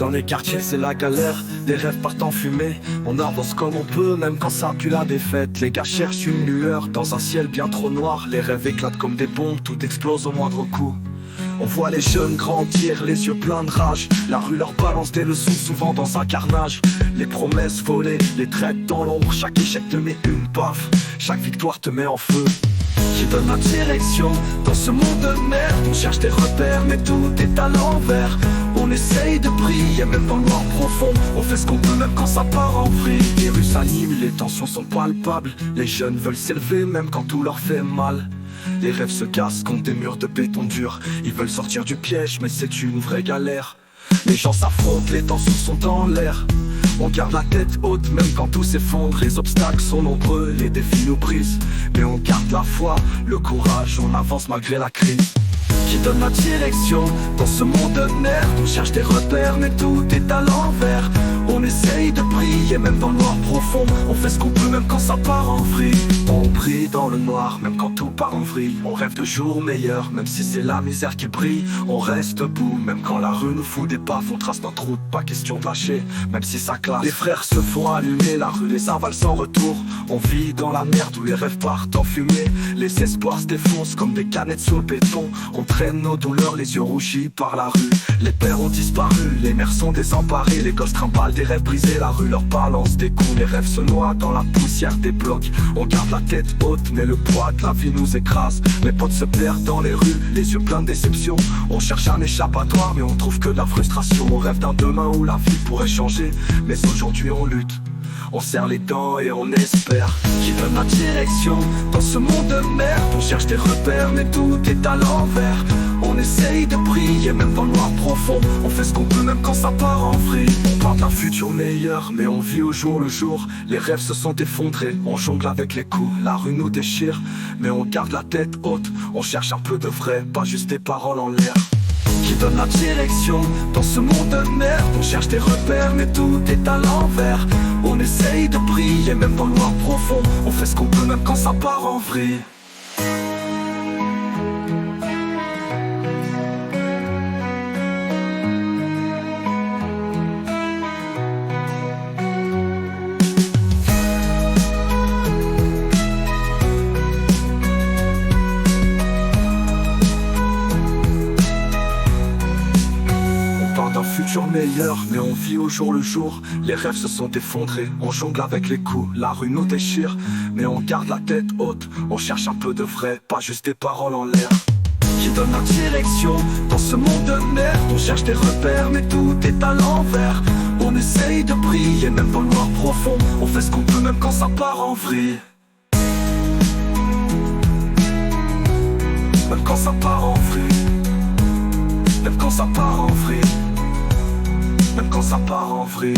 Dans les quartiers c'est la galère, des rêves partent en fumée. On avance comme on peut, même quand ça pue la défaite. Les gars cherchent une lueur dans un ciel bien trop noir. Les rêves éclatent comme des bombes, tout explose au moindre coup. On voit les jeunes grandir, les yeux pleins de rage. La rue leur balance des leçons, souvent dans un carnage. Les promesses volées, les traites dans l'ombre. Chaque échec te met une baffe, chaque victoire te met en feu. Qui donne la direction dans ce monde de merde? On cherche des repères mais tout est à l'envers. On essaye de briller même dans le noir profond. On fait ce qu'on peut même quand ça part en vrille. Les rues s'animent, les tensions sont palpables. Les jeunes veulent s'élever même quand tout leur fait mal. Les rêves se cassent contre des murs de béton dur. Ils veulent sortir du piège mais c'est une vraie galère. Les gens s'affrontent, les tensions sont dans l'air. On garde la tête haute même quand tout s'effondre. Les obstacles sont nombreux, les défis nous brisent. Mais on garde la foi, le courage, on avance malgré la crise. Qui donne la direction dans ce monde de merde? On cherche des repères mais tout est à l'envers. On essaye de briller même dans le noir profond. On fait ce qu'on peut même quand ça part en vrille. On brille dans le noir même quand tout part en vrille. On rêve de jours meilleurs même si c'est la misère qui brille. On reste debout même quand la rue nous fout des baffes. On trace notre route, pas question de lâcher même si ça classe. Les frères se font allumer, la rue les avale sans retour. On vit dans la merde où les rêves partent en fumée. Les espoirs se défoncent comme des canettes sur le béton. On traîne nos douleurs, les yeux rougis par la rue. Les pères ont disparu, les mères sont désemparées. Les gosses trimballent des rêves brisés, la rue leur balance des coups. Les rêves se noient dans la poussière des blocs. On garde la tête haute mais le poids de la vie nous écrase. Les potes se perdent dans les rues, les yeux pleins de déception. On cherche un échappatoire mais on trouve que de la frustration. On rêve d'un demain où la vie pourrait changer, mais aujourd'hui on lutte. On serre les dents et on espère. Qui donne la direction dans ce monde de merde? On cherche des repères mais tout est à l'envers. On essaye de briller même dans le noir profond. On fait ce qu'on peut même quand ça part en vrille. On parle d'un futur meilleur mais on vit au jour le jour. Les rêves se sont effondrés, on jongle avec les coups. La rue nous déchire mais on garde la tête haute. On cherche un peu de vrai, pas juste des paroles en l'air. Qui donne la direction dans ce monde de merde? On cherche des repères mais tout est à l'envers. On essaye de briller même dans le noir profond. On fait ce qu'on peut même quand ça part en vrille. Futur meilleur, mais on vit au jour le jour. Les rêves se sont effondrés, on jongle avec les coups. La rue nous déchire, mais on garde la tête haute. On cherche un peu de vrai, pas juste des paroles en l'air. Qui donne la direction dans ce monde de merde? On cherche des repères, mais tout est à l'envers. On essaye de briller, même dans le noir profond. On fait ce qu'on peut, même quand ça part en vrille. Même quand ça part en vrille. Même quand ça part en vrille. Même quand ça part en vrille.